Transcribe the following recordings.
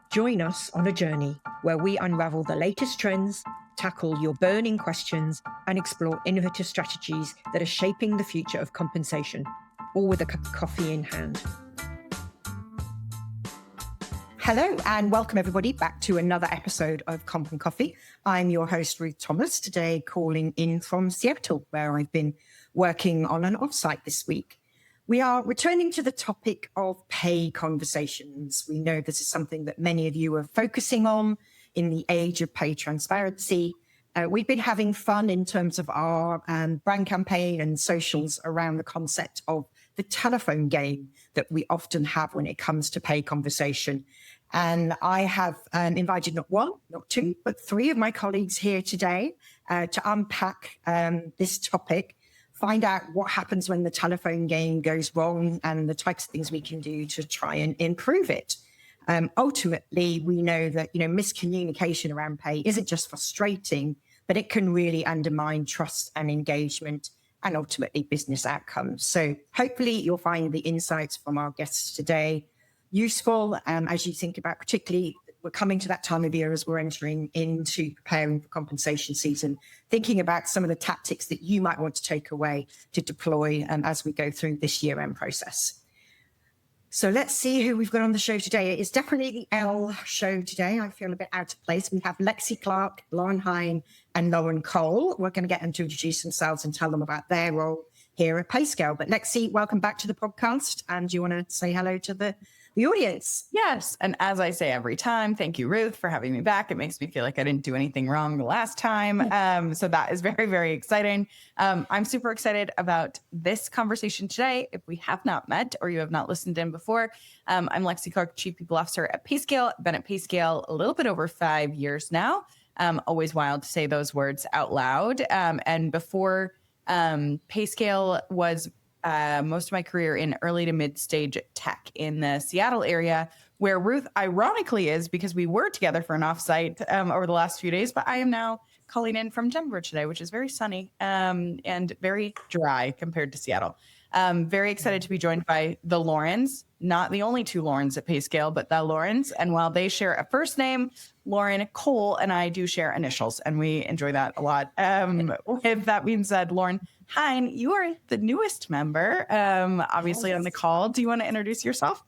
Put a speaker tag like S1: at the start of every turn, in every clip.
S1: Join us on a journey where we unravel the latest trends, tackle your burning questions, and explore innovative strategies that are shaping the future of compensation, all with a cup of coffee in hand. Hello and welcome everybody back to another episode of Comp and Coffee. I'm your host, Ruth Thomas, today calling in from Seattle, where I've been working on an offsite this week. We are returning to the topic of pay conversations. We know this is something that many of you are focusing on in the age of pay transparency. We've been having fun in terms of our brand campaign and socials around the concept of the telephone game that we often have when it comes to pay conversation. And I have invited not one, not two, but three of my colleagues here today to unpack this topic, find out what happens when the telephone game goes wrong and the types of things we can do to try and improve it. Ultimately, we know that, miscommunication around pay isn't just frustrating, but it can really undermine trust and engagement and ultimately business outcomes. So hopefully you'll find the insights from our guests today useful as you think about, particularly we're coming to that time of year as we're entering into preparing for compensation season, thinking about some of the tactics that you might want to take away to deploy as we go through this year-end process. So let's see who we've got on the show today. It's definitely the L show today. I feel a bit out of place. We have Lexi Clark, Lauren Hine, and Lauren Cole. We're going to get them to introduce themselves and tell them about their role here at Payscale. But Lexi, welcome back to the podcast. And do you want to say hello to the audience?
S2: Yes. And as I say every time, thank you, Ruth, for having me back. It makes me feel like I didn't do anything wrong the last time. So that is very, very exciting. I'm super excited about this conversation today. If we have not met or you have not listened in before, I'm Lexi Clark, Chief People Officer at Payscale. Been at Payscale a little bit over 5 years now. Always wild to say those words out loud. And before Payscale was most of my career in early to mid stage tech in the Seattle area, where Ruth ironically is, because we were together for an offsite over the last few days, but I am now calling in from Denver today, which is very sunny and very dry compared to Seattle. Very excited to be joined by the Laurens, not the only two Laurens at Payscale, but the Laurens. And while they share a first name, Lauren Cole and I do share initials, and we enjoy that a lot. With that being said, Lauren Hine, you are the newest member, obviously on the call. Do you want to introduce yourself?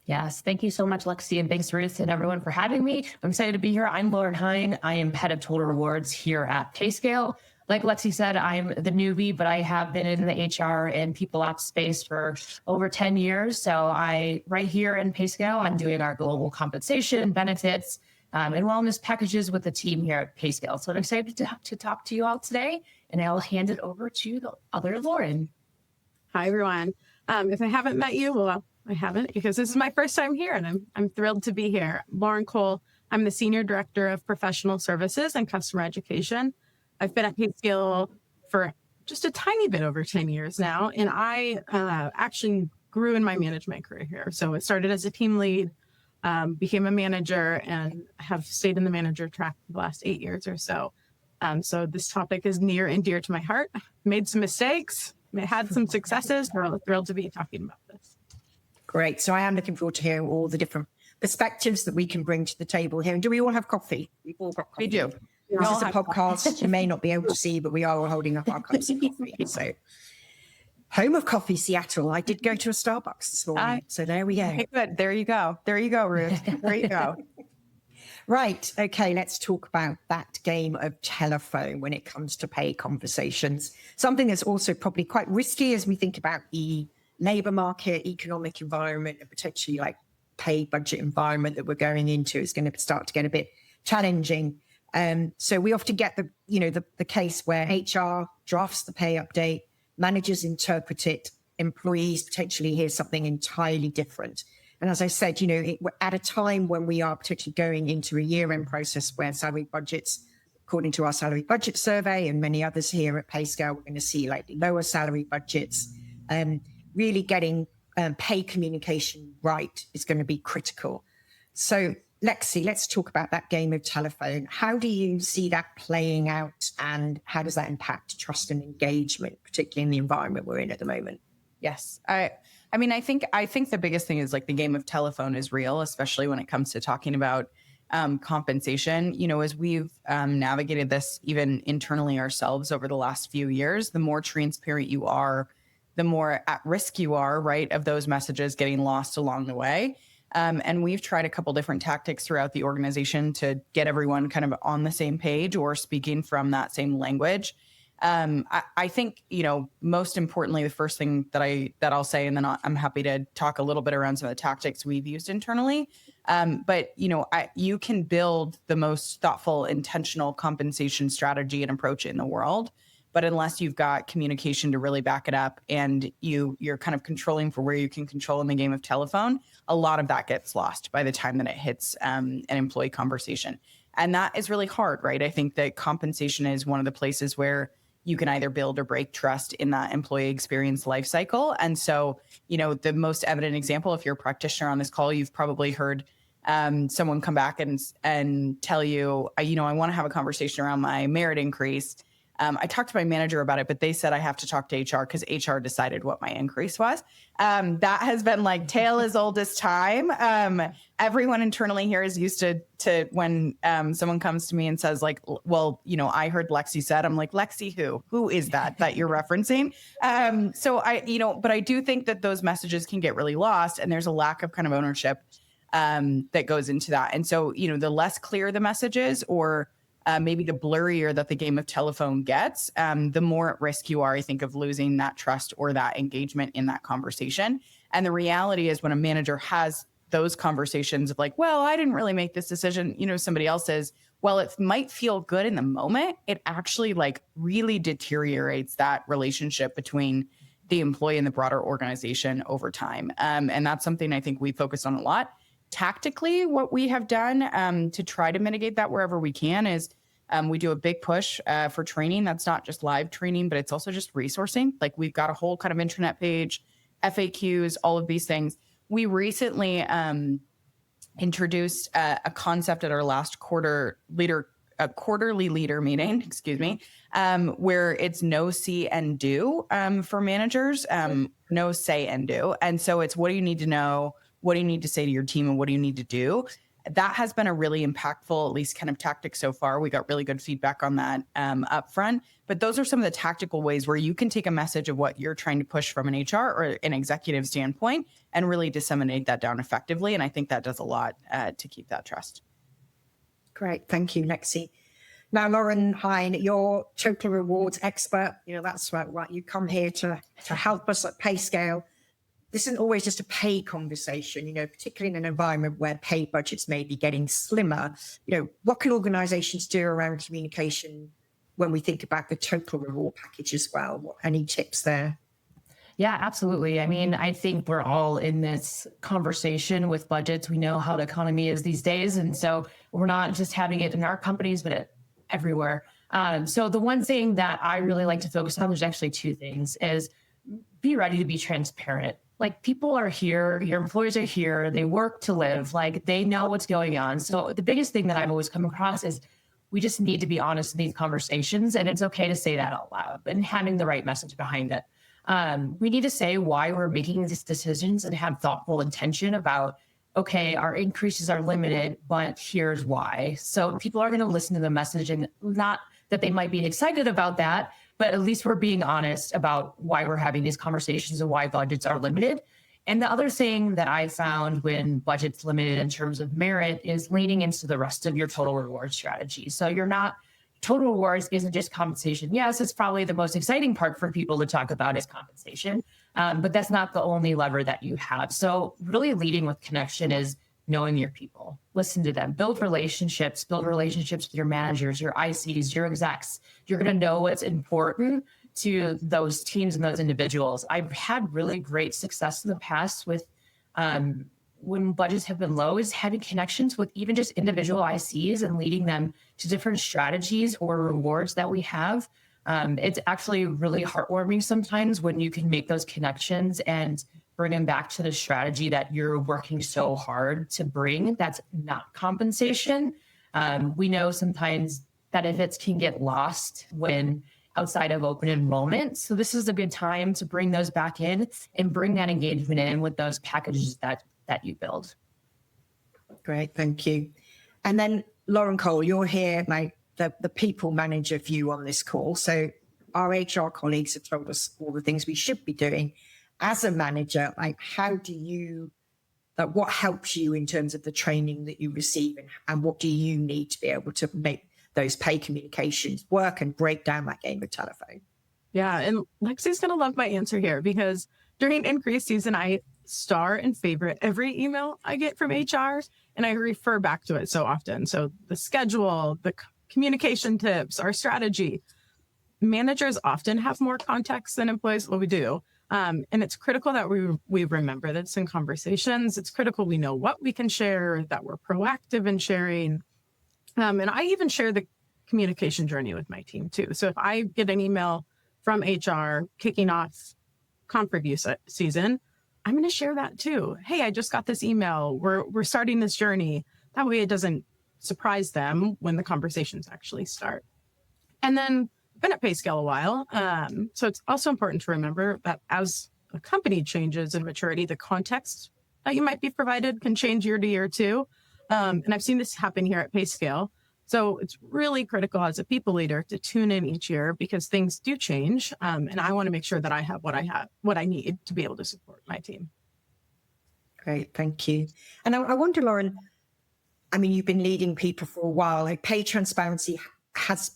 S3: Yes. Thank you so much, Lexi, and thanks, Ruth, and everyone for having me. I'm excited to be here. I'm Lauren Hine. I am head of total rewards here at Payscale. Like Lexi said, I'm the newbie, but I have been in the HR and people ops space for over 10 years. So right here in Payscale, I'm doing our global compensation, benefits, and wellness packages with the team here at Payscale. So I'm excited to talk to you all today, and I'll hand it over to the other Lauren.
S4: Hi, everyone. If I haven't met you, well, I haven't, because this is my first time here, and I'm thrilled to be here. Lauren Cole. I'm the Senior Director of Professional Services and Customer Education. I've been at Payscale for just a tiny bit over 10 years now, and I actually grew in my management career here. So it started as a team lead, became a manager, and have stayed in the manager track for the last 8 years or so. So this topic is near and dear to my heart. Made some mistakes, had some successes. We're thrilled to be talking about this.
S1: Great. So I am looking forward to hearing all the different perspectives that we can bring to the table here. And do we all have coffee? We've all got coffee.
S2: We do.
S1: This is a podcast. You may not be able to see, but we are all holding up our cups of coffee. So, home of coffee, Seattle. I did go to a Starbucks this morning. So there we go.
S2: Okay, good. There you go. There you go, Ruth. There you go.
S1: Right. Okay. Let's talk about that game of telephone when it comes to pay conversations. Something that's also probably quite risky as we think about the labor market, economic environment, and potentially like pay budget environment that we're going into is going to start to get a bit challenging. So we often get the case where HR drafts the pay update, managers interpret it, employees potentially hear something entirely different. And as I said, we're at a time when we are potentially going into a year-end process where salary budgets, according to our salary budget survey and many others here at Payscale, we're going to see like lower salary budgets. Really getting pay communication right is going to be critical. So Lexi, let's talk about that game of telephone. How do you see that playing out, and how does that impact trust and engagement, particularly in the environment we're in at the moment?
S2: Yes, I I mean, I think the biggest thing is like the game of telephone is real, especially when it comes to talking about compensation. You know, as we've navigated this even internally ourselves over the last few years, the more transparent you are, the more at risk you are, right, of those messages getting lost along the way. And we've tried a couple different tactics throughout the organization to get everyone kind of on the same page or speaking from that same language. I think, you know, most importantly, the first thing that I'll say, and then I'm happy to talk a little bit around some of the tactics we've used internally. But, you know, you can build the most thoughtful, intentional compensation strategy and approach in the world. But unless you've got communication to really back it up and you're kind of controlling for where you can control in the game of telephone, a lot of that gets lost by the time that it hits an employee conversation. And that is really hard, right? I think that compensation is one of the places where you can either build or break trust in that employee experience life cycle. And so, you know, the most evident example, if you're a practitioner on this call, you've probably heard someone come back and tell you, I want to have a conversation around my merit increase. I talked to my manager about it, but they said I have to talk to HR because HR decided what my increase was. That has been like tale as old as time. Everyone internally here is used to when someone comes to me and says like, well, you know, I heard Lexi said, I'm like, Lexi, who is that you're referencing? So but I do think that those messages can get really lost and there's a lack of kind of ownership that goes into that. And so, you know, the less clear the message is, or maybe the blurrier that the game of telephone gets, the more at risk you are, I think, of losing that trust or that engagement in that conversation. And the reality is when a manager has those conversations of like, well, I didn't really make this decision, you know, somebody else says, well, it might feel good in the moment. It actually like really deteriorates that relationship between the employee and the broader organization over time. And that's something I think we focus on a lot. Tactically, what we have done to try to mitigate that wherever we can is we do a big push for training. That's not just live training, but it's also just resourcing. Like we've got a whole kind of intranet page, FAQs, all of these things. We recently introduced a concept at our last quarterly leader meeting, where it's no, see, and do for managers, no, say, and do. And so it's what do you need to know? What do you need to say to your team and what do you need to do? That has been a really impactful, at least kind of tactic so far. We got really good feedback on that up front. But those are some of the tactical ways where you can take a message of what you're trying to push from an HR or an executive standpoint and really disseminate that down effectively. And I think that does a lot to keep that trust.
S1: Great. Thank you, Lexi. Now, Lauren Hine, you're total rewards expert. You know, that's right. You come here to help us at Payscale. This isn't always just a pay conversation, you know, particularly in an environment where pay budgets may be getting slimmer. You know, what can organizations do around communication when we think about the total reward package as well? Any tips there?
S3: Yeah, absolutely. I mean, I think we're all in this conversation with budgets. We know how the economy is these days. And so we're not just having it in our companies, but everywhere. So the one thing that I really like to focus on, there's actually two things, is be ready to be transparent. Like people are here, your employees are here, they work to live, like they know what's going on. So the biggest thing that I've always come across is we just need to be honest in these conversations, and it's okay to say that out loud and having the right message behind it. We need to say why we're making these decisions and have thoughtful intention about, okay, our increases are limited, but here's why. So people are going to listen to the message, and not that they might be excited about that, but at least we're being honest about why we're having these conversations and why budgets are limited. And the other thing that I found when budget's limited in terms of merit is leaning into the rest of your total reward strategy. So total rewards isn't just compensation. Yes, it's probably the most exciting part for people to talk about is compensation, but that's not the only lever that you have. So really leading with connection is knowing your people, listen to them, build relationships with your managers, your ICs, your execs. You're going to know what's important to those teams and those individuals. I've had really great success in the past with when budgets have been low, is having connections with even just individual ICs and leading them to different strategies or rewards that we have. It's actually really heartwarming sometimes when you can make those connections and bring them back to the strategy that you're working so hard to bring. That's not compensation. We know sometimes benefits can get lost when outside of open enrollment. So this is a good time to bring those back in and bring that engagement in with those packages that you build.
S1: Great, thank you. And then Lauren Cole, you're here, like the people manager view on this call. So our HR colleagues have told us all the things we should be doing. As a manager, like how do you, what helps you in terms of the training that you receive, and what do you need to be able to make those pay communications work and break down that game of telephone?
S4: Yeah, and Lexi's going to love my answer here, because during increase season, I star and favorite every email I get from HR, and I refer back to it so often. So the schedule, the communication tips, our strategy. Managers often have more context than employees. Well, we do. And it's critical that we remember this in conversations. It's critical we know what we can share, that we're proactive in sharing. And I even share the communication journey with my team too. So if I get an email from HR kicking off comp review season, I'm going to share that too. Hey, I just got this email. We're starting this journey. That way it doesn't surprise them when the conversations actually start. And then I've been at Payscale a while. So it's also important to remember that as a company changes in maturity, the context that you might be provided can change year to year too. And I've seen this happen here at Payscale. So it's really critical as a people leader to tune in each year, because things do change. And I want to make sure that I have what I need to be able to support my team.
S1: Great, thank you. And I wonder, Lauren, I mean, you've been leading people for a while. Like pay transparency has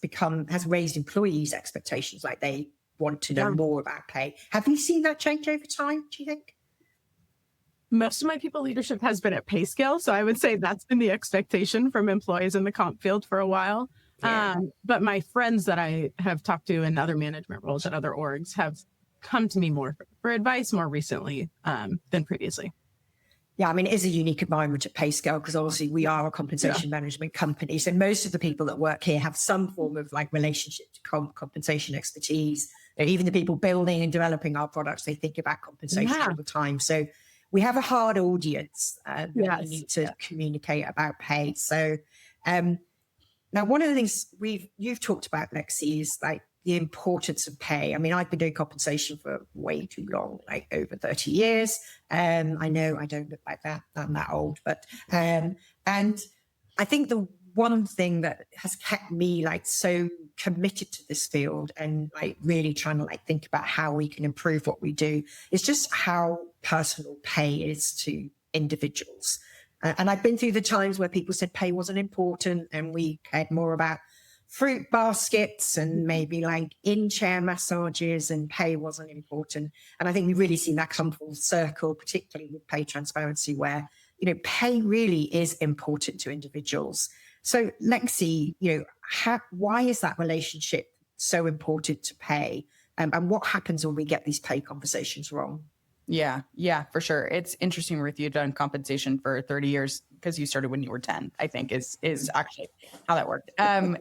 S1: raised employees' expectations. Like they want to know more about pay. Have you seen that change over time, do you think?
S4: Most of my people leadership has been at Payscale. So I would say that's been the expectation from employees in the comp field for a while. Yeah. But my friends that I have talked to in other management roles at other orgs have come to me more for advice more recently than previously.
S1: Yeah, I mean, it is a unique environment at Payscale because obviously we are a compensation management company. So most of the people that work here have some form of like relationship to compensation expertise. Even the people building and developing our products, they think about compensation all the time. So we have a hard audience that we need to communicate about pay. So now one of the things you've talked about, Lexi, is like the importance of pay. I mean, I've been doing compensation for way too long, like over 30 years. I know I don't look like that. I'm that old, but and I think the one thing that has kept me like so committed to this field and like really trying to like think about how we can improve what we do is just how personal pay is to individuals. And I've been through the times where people said pay wasn't important and we cared more about fruit baskets and maybe like in-chair massages, and pay wasn't important. And I think we've really seen that come full circle, particularly with pay transparency, where, you know, pay really is important to individuals. So Lexi, you know, why is that relationship so important to pay? And what happens when we get these pay conversations wrong?
S2: Yeah, for sure. It's interesting, Ruth, you've done compensation for 30 years because you started when you were 10, I think is actually how that worked. But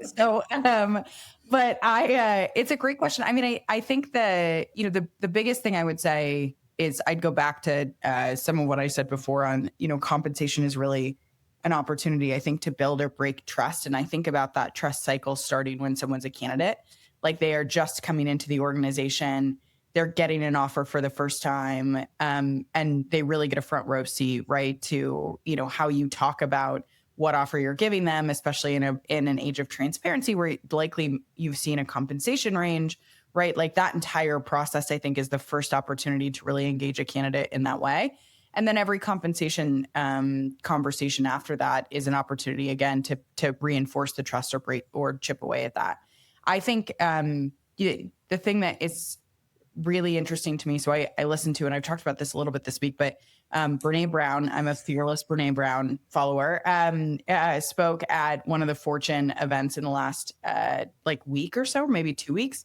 S2: it's a great question. I mean, I think the biggest thing I would say is I'd go back to some of what I said before on, you know, compensation is really an opportunity, I think, to build or break trust. And I think about that trust cycle starting when someone's a candidate, like they are just coming into the organization, they're getting an offer for the first time, and they really get a front row seat, right, to, you know, how you talk about what offer you're giving them, especially in an age of transparency where likely you've seen a compensation range, right? Like that entire process, I think, is the first opportunity to really engage a candidate in that way. And then every compensation conversation after that is an opportunity, again, to reinforce the trust or chip away at that. I think the thing that is really interesting to me, so I listened to, and I've talked about this a little bit this week, but Brene Brown, I'm a fearless Brene Brown follower, spoke at one of the Fortune events in the last week or so, maybe 2 weeks.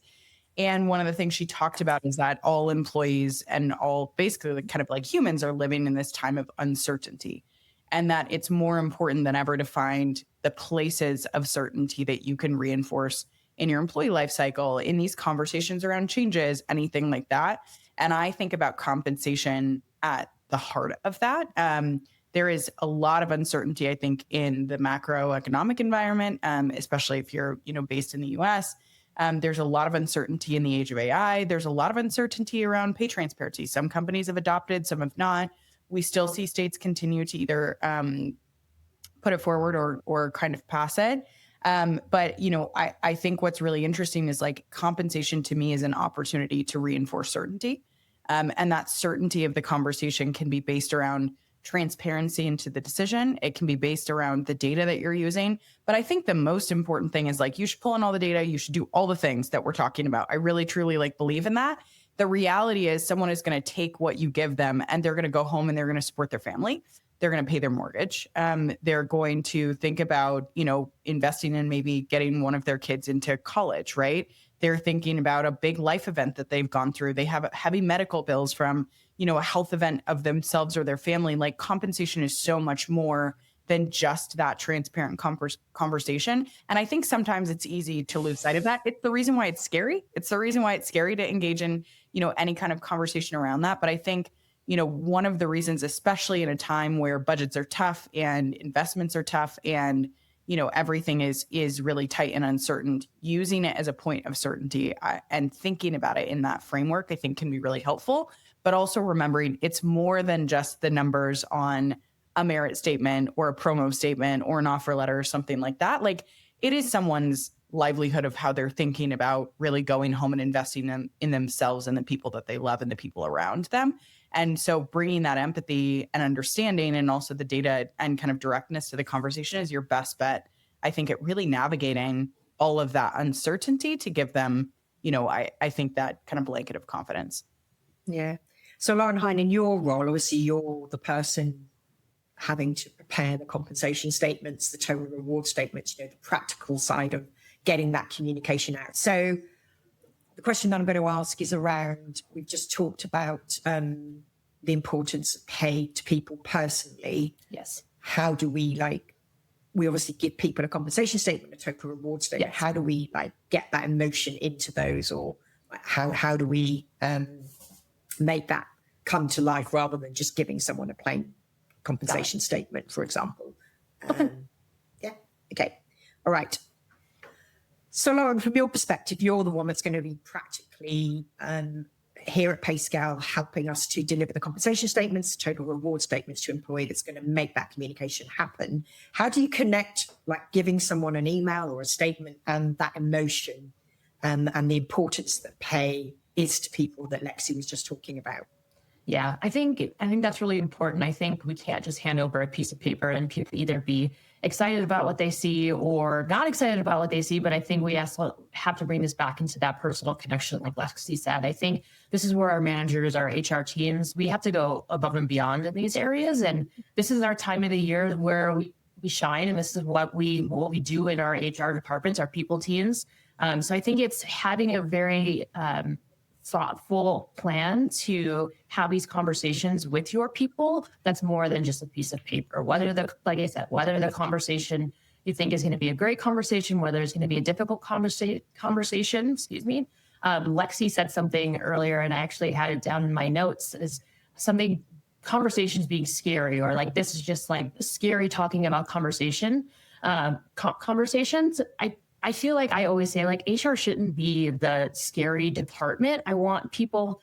S2: And one of the things she talked about is that all employees and all basically kind of like humans are living in this time of uncertainty, and that it's more important than ever to find the places of certainty that you can reinforce in your employee life cycle, in these conversations around changes, anything like that. And I think about compensation at the heart of that. There is a lot of uncertainty, I think, in the macroeconomic environment, especially if you're, you know, based in the US. There's a lot of uncertainty in the age of AI. There's a lot of uncertainty around pay transparency. Some companies have adopted, some have not. We still see states continue to either put it forward or kind of pass it. But, I think what's really interesting is like compensation to me is an opportunity to reinforce certainty. And that certainty of the conversation can be based around transparency into the decision. It can be based around the data that you're using. But I think the most important thing is like, you should pull in all the data. You should do all the things that we're talking about. I really, truly believe in that. The reality is someone is going to take what you give them and they're going to go home and they're going to support their family. They're going to pay their mortgage. They're going to think about, investing in maybe getting one of their kids into college, right? They're thinking about a big life event that they've gone through. They have heavy medical bills from, a health event of themselves or their family. Like compensation is so much more than just that transparent conversation. And I think sometimes it's easy to lose sight of that. It's the reason why it's scary. It's the reason why it's scary to engage in, any kind of conversation around that. But I think, one of the reasons, especially in a time where budgets are tough and investments are tough and, everything is really tight and uncertain, using it as a point of certainty and thinking about it in that framework, I think can be really helpful. But also remembering it's more than just the numbers on a merit statement or a promo statement or an offer letter or something like that. Like it is someone's livelihood of how they're thinking about really going home and investing in themselves and the people that they love and the people around them. And so bringing that empathy and understanding and also the data and kind of directness to the conversation is your best bet, I think, at really navigating all of that uncertainty to give them, I think that kind of blanket of confidence.
S1: Yeah. So Lauren Hine, in your role, obviously you're the person having to prepare the compensation statements, the total reward statements, the practical side of getting that communication out. So the question that I'm going to ask is around, we've just talked about the importance of pay to people personally.
S3: Yes.
S1: How do we we obviously give people a compensation statement, a total reward statement.
S3: Yes.
S1: How do we get that emotion into those, or how do we make that come to life rather than just giving someone a plain compensation statement, for example? Yeah. Okay. All right. So Lauren, from your perspective, you're the one that's going to be practically here at Payscale helping us to deliver the compensation statements, total reward statements to employee that's going to make that communication happen. How do you connect giving someone an email or a statement and that emotion and the importance that pay is to people that Lexi was just talking about?
S3: Yeah, I think that's really important. I think we can't just hand over a piece of paper and people either be excited about what they see or not excited about what they see. But I think we also have to bring this back into that personal connection, like Lexi said. I think this is where our managers, our HR teams, we have to go above and beyond in these areas. And this is our time of the year where we shine. And this is what we do in our HR departments, our people teams. So I think it's having a very thoughtful plan to have these conversations with your people. That's more than just a piece of paper. Whether the conversation you think is going to be a great conversation, whether it's going to be a difficult conversation, Lexi said something earlier, and I actually had it down in my notes, is something, conversations being scary, or this is just scary talking about conversations. I feel like I always say HR shouldn't be the scary department. I want people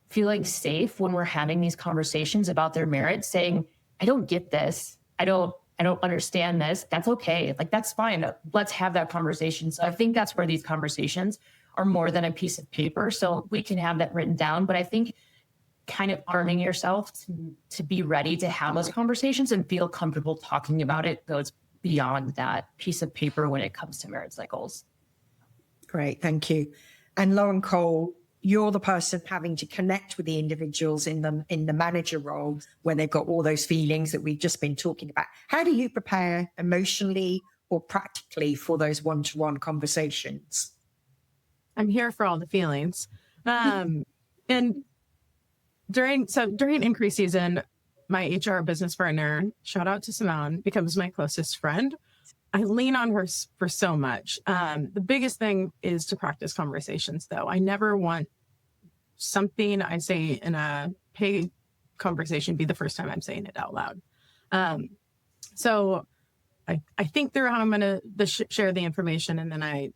S3: feeling safe when we're having these conversations about their merit, saying, I don't get this. I don't understand this. That's okay. That's fine. Let's have that conversation. So I think that's where these conversations are more than a piece of paper. So we can have that written down, but I think kind of arming yourself to be ready to have those conversations and feel comfortable talking about it goes beyond that piece of paper when it comes to merit cycles.
S1: Great, thank you. And Lauren Cole, you're the person having to connect with the individuals in the manager role where they've got all those feelings that we've just been talking about. How do you prepare emotionally or practically for those one-to-one conversations?
S4: I'm here for all the feelings. And during increase season, my HR business partner, shout out to Simone, becomes my closest friend. I lean on her for so much. The biggest thing is to practice conversations, though. I never want something I say in a pay conversation be the first time I'm saying it out loud. So I think through how I'm going to share the information, and then I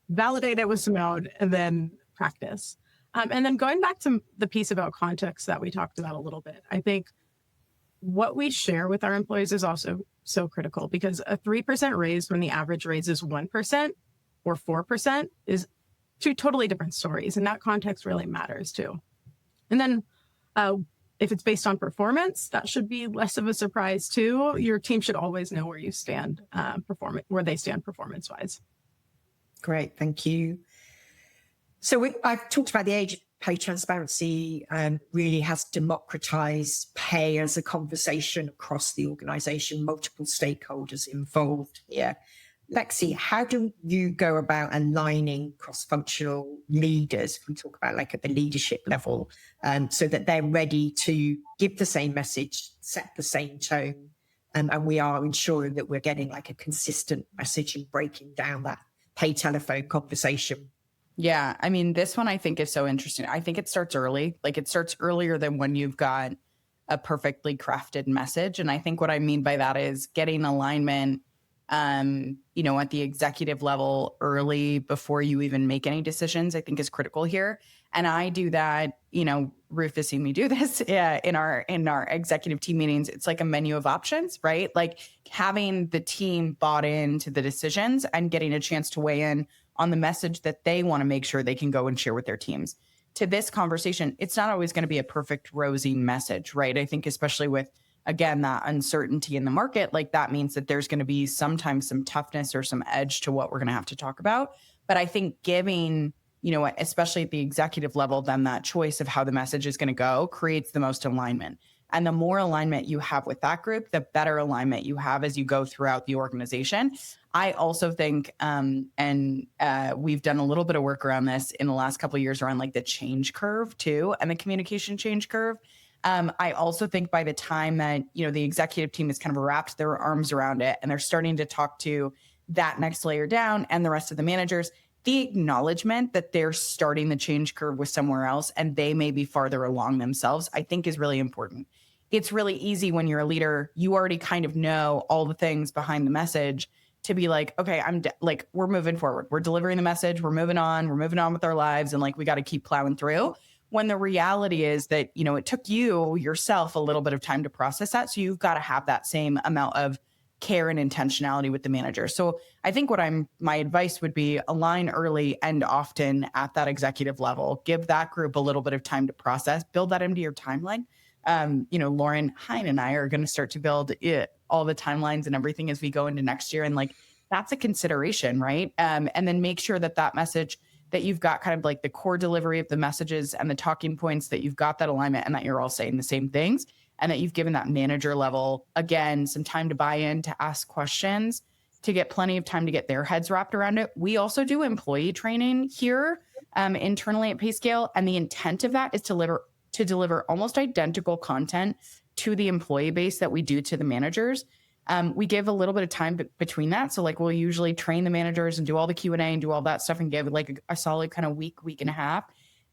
S4: validate it with some code, and then practice. And then going back to the piece about context that we talked about a little bit, I think what we share with our employees is also so critical, because a 3% raise when the average raise is 1% or 4% is two totally different stories. And that context really matters too. And then if it's based on performance, that should be less of a surprise too. Your team should always know where you stand, where they stand performance-wise.
S1: Great, thank you. So I've talked about the age of pay transparency and really has democratized pay as a conversation across the organization, multiple stakeholders involved here. Lexi, how do you go about aligning cross-functional leaders, if we talk about like at the leadership level, so that they're ready to give the same message, set the same tone, and we are ensuring that we're getting like a consistent message and breaking down that pay telephone conversation?
S2: Yeah, I mean, this one I think is so interesting. I think it starts early. Like it starts earlier than when you've got a perfectly crafted message. And I think what I mean by that is getting alignment, at the executive level early before you even make any decisions, I think is critical here. And I do that, Ruth has seen me do this in our executive team meetings. It's like a menu of options, right? Like having the team bought into the decisions and getting a chance to weigh in on the message that they want to make sure they can go and share with their teams. To this conversation, it's not always going to be a perfect rosy message, right? I think especially with, again, that uncertainty in the market, like that means that there's going to be sometimes some toughness or some edge to what we're going to have to talk about. But I think giving, especially at the executive level, then that choice of how the message is going to go creates the most alignment. And the more alignment you have with that group, the better alignment you have as you go throughout the organization. I also think, we've done a little bit of work around this in the last couple of years around like the change curve too, and the communication change curve. I also think by the time that, the executive team has kind of wrapped their arms around it and they're starting to talk to that next layer down and the rest of the managers, the acknowledgement that they're starting the change curve with somewhere else and they may be farther along themselves, I think is really important. It's really easy when you're a leader, you already kind of know all the things behind the message to be like, okay, we're moving forward. We're delivering the message. We're moving on with our lives. And like, we got to keep plowing through. When the reality is that, it took you yourself a little bit of time to process that. So you've got to have that same amount of care and intentionality with the manager. So I think my advice would be align early and often at that executive level, give that group a little bit of time to process, build that into your timeline. Lauren Hine and I are going to start to build all the timelines and everything as we go into next year. And like, that's a consideration, right? And then make sure that message that you've got kind of like the core delivery of the messages and the talking points, that you've got that alignment and that you're all saying the same things, and that you've given that manager level, again, some time to buy in, to ask questions, to get plenty of time to get their heads wrapped around it. We also do employee training here internally at Payscale. And the intent of that is to deliver almost identical content to the employee base that we do to the managers. We give a little bit of time between that. So like we'll usually train the managers and do all the Q&A and do all that stuff and give like a solid kind of week and a half.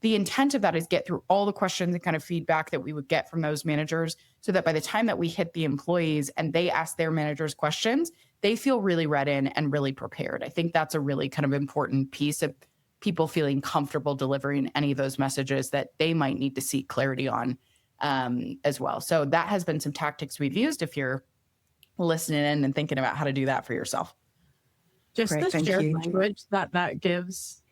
S2: The intent of that is get through all the questions and kind of feedback that we would get from those managers so that by the time that we hit the employees and they ask their managers questions, they feel really read in and really prepared. I think that's a really kind of important piece of people feeling comfortable delivering any of those messages that they might need to seek clarity on as well. So that has been some tactics we've used if you're listening in and thinking about how to do that for yourself.
S4: Just
S1: Great,
S4: the shared language that gives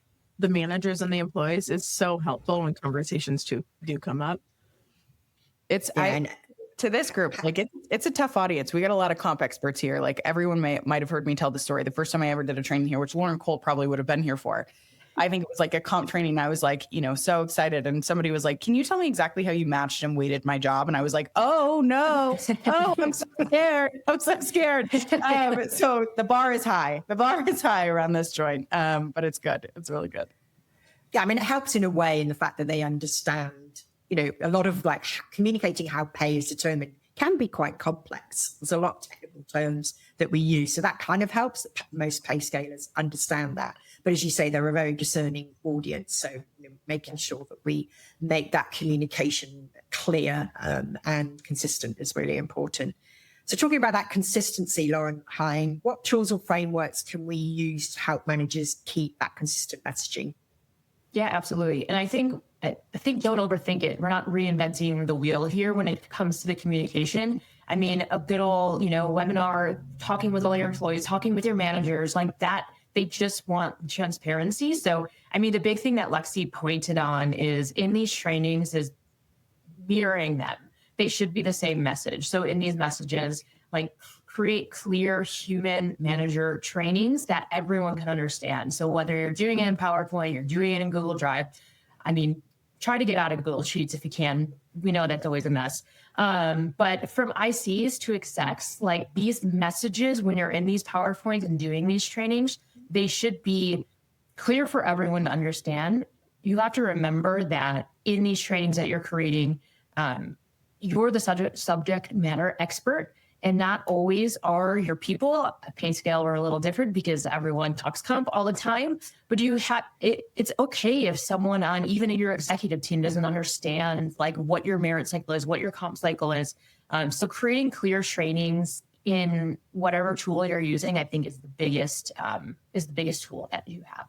S4: the managers and the employees is so helpful when conversations do come up.
S2: To this group, like it's a tough audience. We got a lot of comp experts here. Like everyone might have heard me tell the story. The first time I ever did a training here, which Lauren Cole probably would have been here for, I think it was like a comp training. I was like, so excited. And somebody was like, can you tell me exactly how you matched and weighted my job? And I was like, oh no. Oh, I'm so scared. I'm so scared. So the bar is high. The bar is high around this joint. But it's good. It's really good.
S1: Yeah. I mean, it helps in a way in the fact that they understand, a lot of like communicating how pay is determined can be quite complex. There's a lot of technical terms that we use. So that kind of helps that most pay scalers understand that. But as you say, they're a very discerning audience. So making sure that we make that communication clear and consistent is really important. So talking about that consistency, Lauren Hine, what tools or frameworks can we use to help managers keep that consistent messaging?
S3: Yeah, absolutely. And I think don't overthink it. We're not reinventing the wheel here when it comes to the communication. I mean, a good old, webinar, talking with all your employees, talking with your managers, like that, they just want transparency. So, I mean, the big thing that Lexi pointed on is in these trainings is mirroring them. They should be the same message. So in these messages, like create clear human manager trainings that everyone can understand. So whether you're doing it in PowerPoint, you're doing it in Google Drive, I mean, try to get out of Google Sheets if you can. We know that's always a mess. But from ICs to execs, like these messages, when you're in these PowerPoints and doing these trainings, they should be clear for everyone to understand. You have to remember that in these trainings that you're creating, you're the subject matter expert, and not always are your people. At Payscale, we're a little different because everyone talks comp all the time, but it's okay if someone on even your executive team doesn't understand like what your merit cycle is, what your comp cycle is. So creating clear trainings in whatever tool you're using, I think is the biggest tool that you have.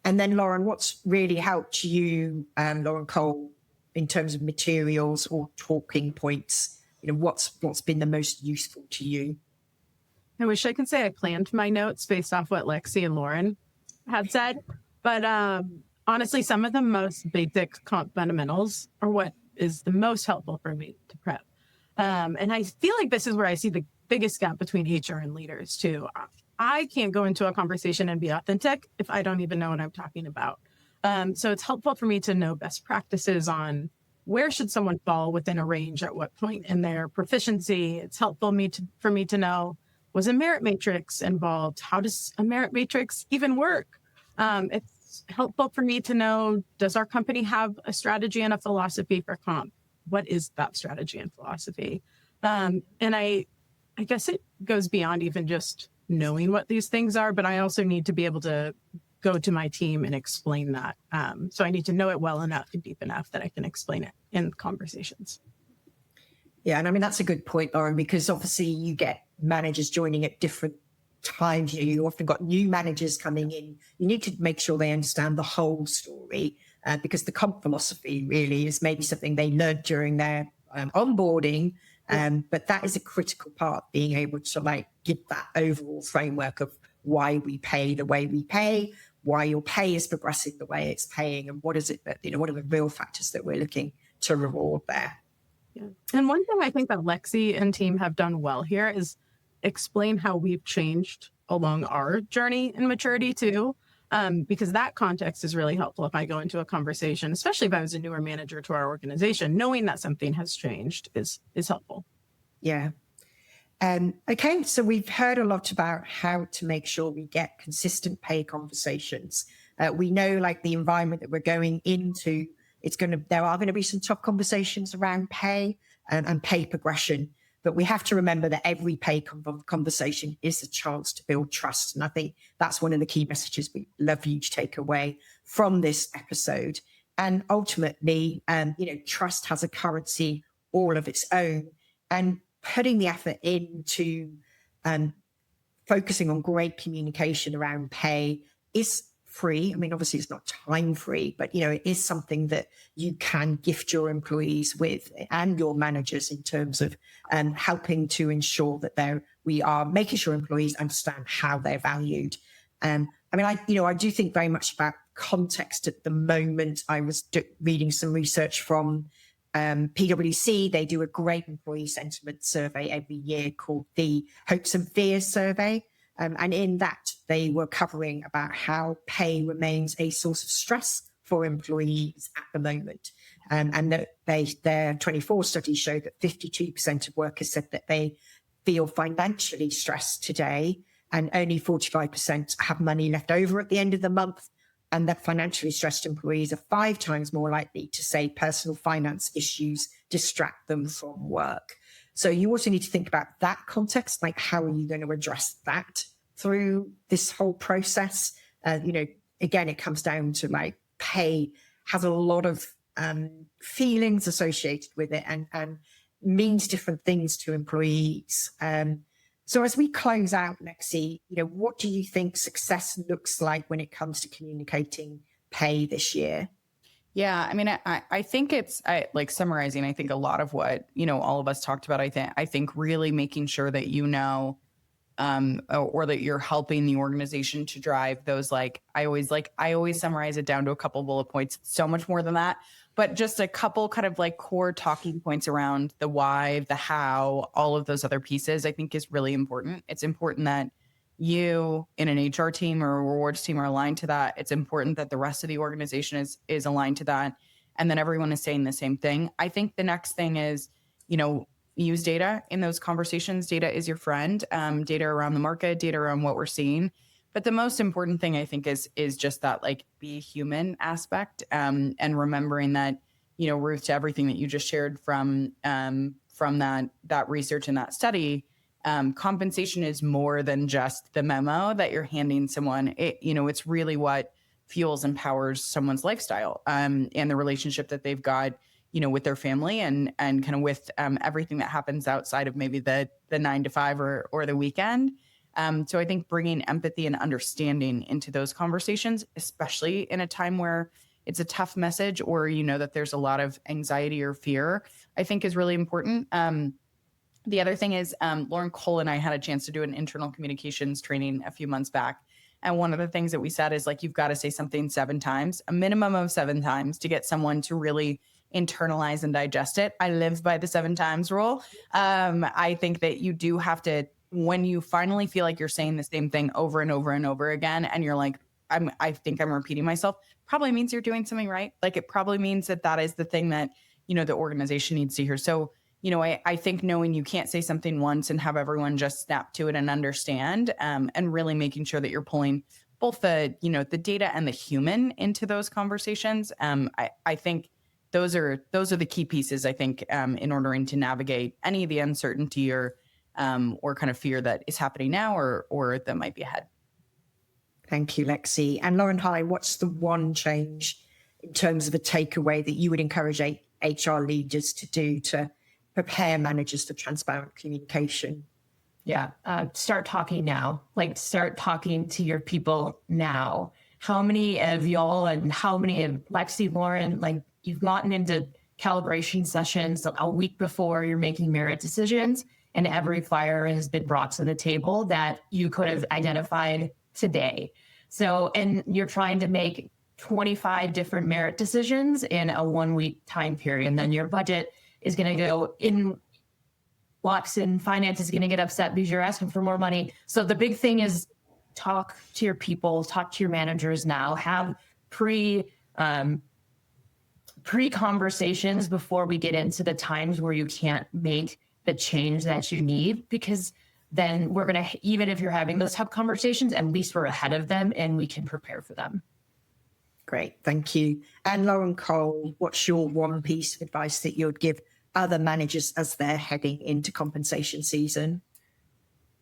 S1: And then Lauren, what's really helped you, Lauren Cole, in terms of materials or talking points? What's been the most useful to you?
S4: I wish I could say I planned my notes based off what Lexi and Lauren had said, but honestly, some of the most basic comp fundamentals are what is the most helpful for me to prep. And I feel like this is where I see the biggest gap between HR and leaders too. I can't go into a conversation and be authentic if I don't even know what I'm talking about. So it's helpful for me to know best practices on where should someone fall within a range at what point in their proficiency. It's helpful for me to know, was a merit matrix involved? How does a merit matrix even work? It's helpful for me to know, does our company have a strategy and a philosophy for comp? What is that strategy and philosophy? And I guess it goes beyond even just knowing what these things are, but I also need to be able to go to my team and explain that. So I need to know it well enough and deep enough that I can explain it in conversations.
S1: Yeah, and I mean, that's a good point, Lauren, because obviously you get managers joining at different times. You often got new managers coming in. You need to make sure they understand the whole story because the comp philosophy really is maybe something they learned during their onboarding. But that is a critical part, being able to give that overall framework of why we pay the way we pay, why your pay is progressing the way it's paying, and what is it that, what are the real factors that we're looking to reward there.
S4: Yeah. And one thing I think that Lexi and team have done well here is explain how we've changed along our journey in maturity too. Because that context is really helpful if I go into a conversation, especially if I was a newer manager to our organization, knowing that something has changed is helpful.
S1: Yeah. Okay, so we've heard a lot about how to make sure we get consistent pay conversations. We know the environment that we're going into, there are going to be some tough conversations around pay and pay progression. But we have to remember that every pay conversation is a chance to build trust. And I think that's one of the key messages we love you to take away from this episode. And ultimately, trust has a currency all of its own. And putting the effort into focusing on great communication around pay is free. I mean, obviously it's not time free, but it is something that you can gift your employees with and your managers in terms of helping to ensure that we are making sure employees understand how they're valued. I do think very much about context at the moment. I was reading some research from PwC. They do a great employee sentiment survey every year called the Hopes and Fears survey. And in that, they were covering about how pay remains a source of stress for employees at the moment. And that their 24 studies show that 52% of workers said that they feel financially stressed today, and only 45% have money left over at the end of the month. And that financially stressed employees are 5 times more likely to say personal finance issues distract them from work. So you also need to think about that context, how are you going to address that through this whole process? Again, it comes down to pay has a lot of feelings associated with it. And means different things to employees. So as we close out, Lexi, what do you think success looks like when it comes to communicating pay this year?
S2: Yeah, I mean, I think like summarizing, I think a lot of what, all of us talked about, I think really making sure that, or that you're helping the organization to drive those, I always summarize it down to a couple bullet points. It's so much more than that, but just a couple kind of core talking points around the why, the how, all of those other pieces, I think is really important. It's important that you in an HR team or a rewards team are aligned to that. It's important that the rest of the organization is aligned to that. And then everyone is saying the same thing. I think the next thing is, use data in those conversations. Data is your friend. Data around the market, data around what we're seeing. But the most important thing I think is just that be human aspect, and remembering that, Ruth, to everything that you just shared from that research and that study, compensation is more than just the memo that you're handing someone. It's really what fuels and powers someone's lifestyle, and the relationship that they've got, with their family and kind of with everything that happens outside of maybe the 9 to 5 or the weekend. So I think bringing empathy and understanding into those conversations, especially in a time where it's a tough message or that there's a lot of anxiety or fear, I think is really important. The other thing is, Lauren Cole and I had a chance to do an internal communications training a few months back. And one of the things that we said is you've got to say something 7 times, a minimum of 7 times to get someone to really internalize and digest it. I live by the 7 times rule. I think that you do have to, when you finally feel like you're saying the same thing over and over and over again, and you're I think I'm repeating myself, probably means you're doing something right. It probably means that is the thing that, the organization needs to hear. So, I think knowing you can't say something once and have everyone just snap to it and understand, and really making sure that you're pulling both the, the data and the human into those conversations. I think those are the key pieces, I think, in ordering to navigate any of the uncertainty or kind of fear that is happening now or that might be ahead.
S1: Thank you, Lexi. And Lauren, hi, what's the one change in terms of a takeaway that you would encourage HR leaders to do to prepare managers for transparent communication?
S3: Yeah. Start talking now. Start talking to your people now. How many of y'all and how many of Lexi, Lauren, you've gotten into calibration sessions a week before you're making merit decisions, and every flyer has been brought to the table that you could have identified today. So, and you're trying to make 25 different merit decisions in a 1-week time period, and then your budget is going to go in blocks, and finance is going to get upset because you're asking for more money. So the big thing is talk to your people, talk to your managers now, have pre-conversations before we get into the times where you can't make the change that you need, because then we're going to, even if you're having those tough conversations, at least we're ahead of them and we can prepare for them.
S1: Great, thank you. And Lauren Cole, what's your one piece of advice that you'd give other managers as they're heading into compensation season?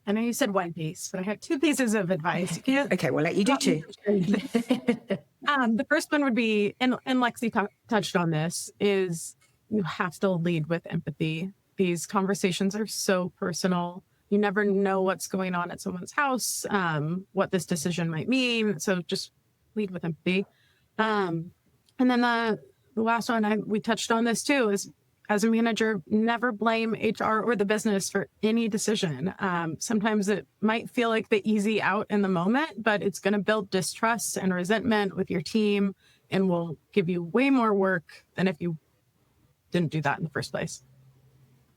S4: I know you said one piece, but I have 2 pieces of advice.
S1: Okay, we'll let you do 2.
S4: The first one would be, and Lexi touched on this, is you have to lead with empathy. These conversations are so personal. You never know what's going on at someone's house, what this decision might mean. So just lead with empathy. And then the last one, we touched on this too, is as a manager, never blame HR or the business for any decision. Sometimes it might feel like the easy out in the moment, but it's going to build distrust and resentment with your team and will give you way more work than if you didn't do that in the first place.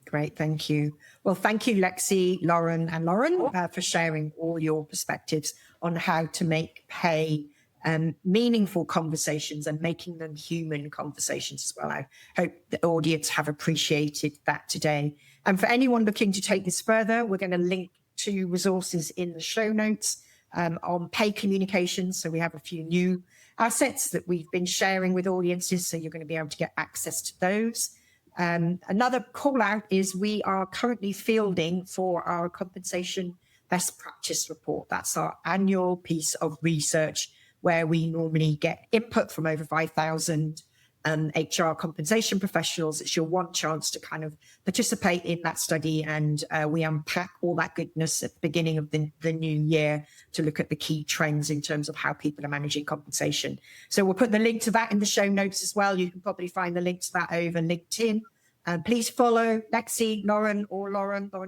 S1: Great, thank you. Well, thank you, Lexi, Lauren, for sharing all your perspectives on how to make pay meaningful conversations and making them human conversations as well. I hope the audience have appreciated that today. And for anyone looking to take this further, we're going to link to resources in the show notes on pay communications. So we have a few new assets that we've been sharing with audiences, so you're going to be able to get access to those. Another call out is we are currently fielding for our compensation best practice report. That's our annual piece of research where we normally get input from over 5,000 HR compensation professionals. It's your one chance to kind of participate in that study. And we unpack all that goodness at the beginning of the new year to look at the key trends in terms of how people are managing compensation. So we'll put the link to that in the show notes as well. You can probably find the link to that over LinkedIn. Please follow Lexi, Lauren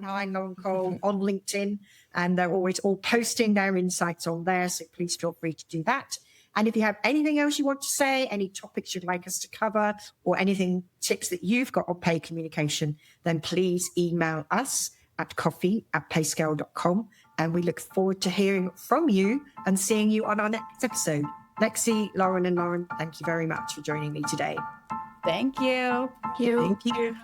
S1: Hine, Lauren Cole on LinkedIn. And they're always all posting their insights on there. So please feel free to do that. And if you have anything else you want to say, any topics you'd like us to cover, or anything, tips that you've got on pay communication, then please email us at coffee@payscale.com. And we look forward to hearing from you and seeing you on our next episode. Lexi, Lauren, thank you very much for joining me today.
S2: Thank you.
S3: Thank you.
S4: Thank you.